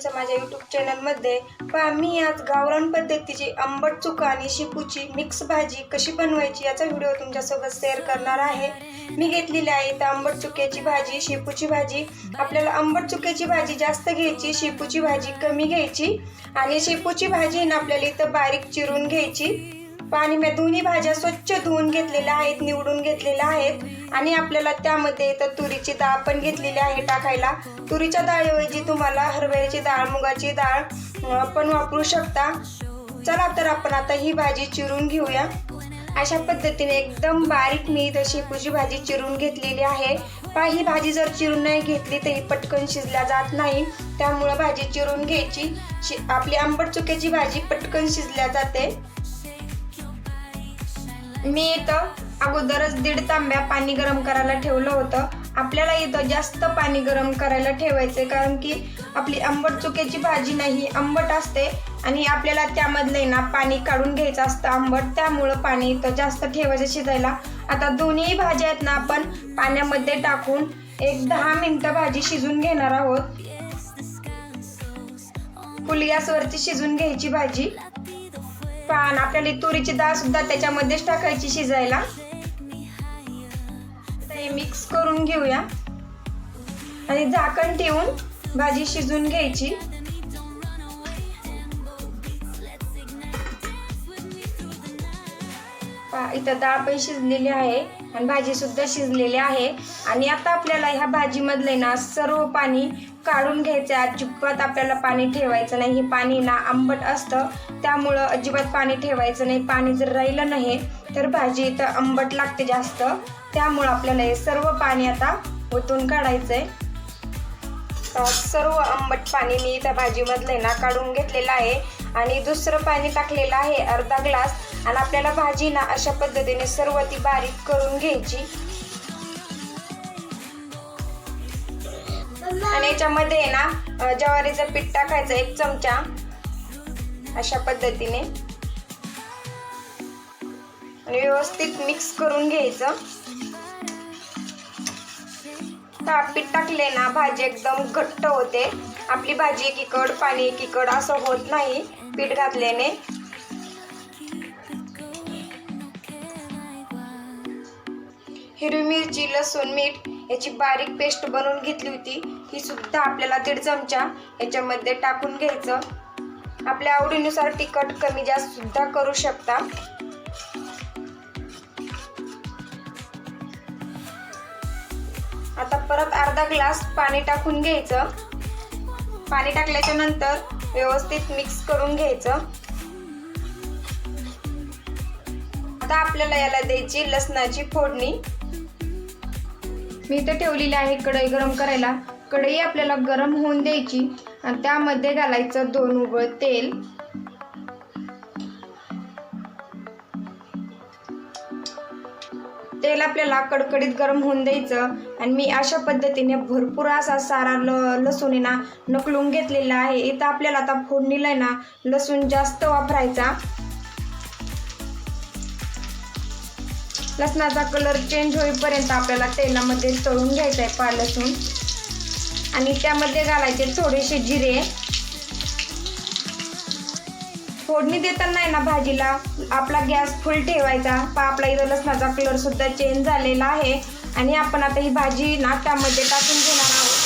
तुमचं माझ्या यूट्यूब चॅनलमध्ये। पहा, मी आज गावरान पद्धतीची आंबट चुका आणि शेपूची मिक्स भाजी कशी बनवायची याचा व्हिडिओ तुमच्यासोबत शेअर करणार आहे। मी घेतलेली आहे इथं आंबट चुक्याची भाजी, शेपूची भाजी। आपल्याला आंबट चुक्याची भाजी जास्त घ्यायची, शेपूची भाजी कमी घ्यायची। आणि शेपूची भाजी ना आपल्याला इथं बारीक चिरून घ्यायची। पाणी मी दोन्ही भाज्या स्वच्छ धुवून घेतलेल्या आहेत, निवडून घेतलेल्या आहेत। आणि आपल्याला त्यामध्ये तर तुरीची डाळ पण घेतलेली आहे टाकायला। तुरीच्या डाळीऐवजी तुम्हाला हरभऱ्याची डाळ, मुगाची डाळ पण वापरू शकता। चला तर आपण आता ही भाजी चिरून घेऊया। अशा पद्धतीने एकदम बारीक मी इथं शेपूची भाजी चिरून घेतलेली आहे। पहा, ही भाजी जर चिरून नाही घेतली तर ही पटकन शिजल्या जात नाही, त्यामुळे भाजी चिरून घ्यायची। आपली आंबट चुक्याची भाजी पटकन शिजल्या जाते। मी इथं अगोदरच 1.5 तांब्या पाणी गरम करायला ठेवलं होतं। आपल्याला इथं जास्त पाणी गरम करायला ठेवायचं, कारण की आपली आंबट चुक्याची भाजी नाही आंबट असते आणि आपल्याला त्यामधले ना पाणी काढून घ्यायचं असतं आंबट, त्यामुळं पाणी इथं जास्त ठेवायचं शिजायला। आता दोन्ही भाज्या आहेत ना आपण पाण्यामध्ये टाकून एक 10 मिनिटं भाजी शिजून घेणार आहोत। फुल गॅसवरती शिजून घ्यायची भाजी। पण आपल्याला तुरीची डाळ सुद्धा त्याच्यामध्येच टाकायची शिजायला। हे मिक्स करून घेऊया आणि झाकण ठेवून भाजी शिजून घ्यायची। इथं डाळ पण शिजलेली आहे आणि भाजी सुद्धा शिजलेली आहे। आणि आता आपल्याला ह्या भाजी मधले ना सर्व पाणी काढून घ्यायचं। अजिबात आपल्याला पाणी ठेवायचं नाही, हे पाणी ना आंबट असतं, त्यामुळं अजिबात पाणी ठेवायचं नाही। पाणी जर राहिलं नाही तर भाजी इथं आंबट लागते जास्त, त्यामुळं आपल्याला हे सर्व पाणी आता ओतून काढायचंय। सर्व आंबट पाणी मी इथं भाजी मधले ना काढून घेतलेलं आहे आणि दुसरं पाणी टाकलेलं आहे अर्धा ग्लास। आणि आपल्याला भाजी ना अशा पद्धतीने सर्व ती बारीक करून घ्यायची। आणि याच्यामध्ये ना ज्वारीचं पीठ टाकायचं 1 चमचा अशा पद्धतीने आणि व्यवस्थित मिक्स करून घ्यायचं। पीठ टाकले ना भाजी एकदम घट्ट होते। आपली भाजी एकीकड पाणी एकीकड असं होत नाही पीठ घातल्याने। हिरवी मिरची, लसूण, मीठ याची बारीक पेस्ट बनवून घेतली होती, ही सुद्धा आपल्याला 1.5 चमचा याच्यामध्ये टाकून घ्यायचं। आपल्या आवडीनुसार तिखट कमी जास्त सुद्धा करू शकता। आता परत अर्धा ग्लास पाणी टाकून घ्यायचं। पाणी टाकल्याच्या नंतर व्यवस्थित मिक्स करून घ्यायचं। आता आपल्याला याला द्यायची लसणाची फोडणी। मी इथे ठेवलेली आहे कढई गरम करायला। कढई आपल्याला गरम होऊन द्यायची आणि त्यामध्ये घालायचं 2 उबळ तेल। तेल आपल्याला कडकडीत गरम होऊन द्यायचं। आणि मी अशा पद्धतीने भरपूर असा सारा लसूण ना नकलून घेतलेला आहे। इथं आपल्याला आता फोडणीला ना लसूण जास्त वापरायचा। लसणाचा कलर चेंज होईपर्यंत आपल्याला तेलामध्ये तळून घ्यायचा आहे पहा लसूण। आणि त्यामध्ये घालायचे थोडेसे जिरे। फोडणी देताना आहे ना भाजीला आपला गॅस फुल ठेवायचा। पहा, आपला इथं लसणाचा कलर सुद्धा चेंज झालेला आहे आणि आपण आता ही भाजी ना त्यामध्ये टाकून घेणार आहोत।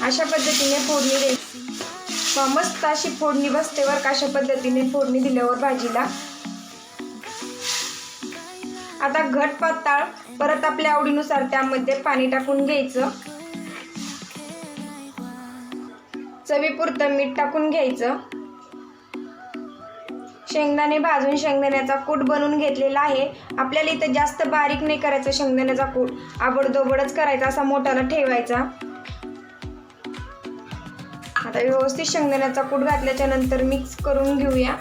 अशा पद्धतीने फोडणी द्यायची। मस्त अशी फोडणी बसते वर का, अशा पद्धतीने फोडणी दिल्यावर भाजीला। आता घट पातळ परत आपल्या आवडीनुसार त्यामध्ये पाणी टाकून घ्यायचं। चवीपुरतं मीठ टाकून घ्यायचं। शेंगदाणे भाजून शेंगदाण्याचा कूट बनवून घेतलेला आहे। आपल्याला इथं जास्त बारीक नाही करायचं शेंगदाण्याचा कूट, आबडधोबडच करायचा, असा मोठाला ठेवायचा। आता व्यवस्थित शेंगदाण्याचा कूट घातल्याच्या नंतर मिक्स करून घेऊया।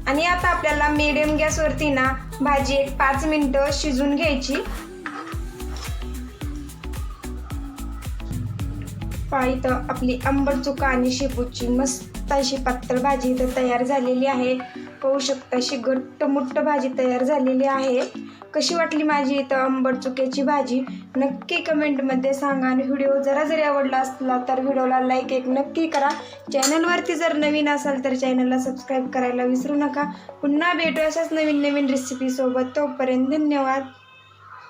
आणि आता आपल्याला मीडियम गॅसवरती ना भाजी एक 5 मिनिटं शिजून घ्यायची। पहा, इथं आपली आंबट चुका आणि शेपूची मस्त अशी पातळ भाजी इथं तयार झालेली आहे। पाहू शकता अशी घट्ट मोठ्ठ भाजी तयार झालेली आहे. कशी वाटली माझी इथं आंबट चुक्याची भाजी नक्की कमेंटमध्ये सांगा. आणि व्हिडिओ जरी आवडला असला तर व्हिडिओला लाईक एक नक्की करा. चॅनलवरती जर नवीन असाल तर चॅनलला सबस्क्राईब करायला विसरू नका. पुन्हा भेटू अशाच नवीन रेसिपी सोबत. तोपर्यंत धन्यवाद.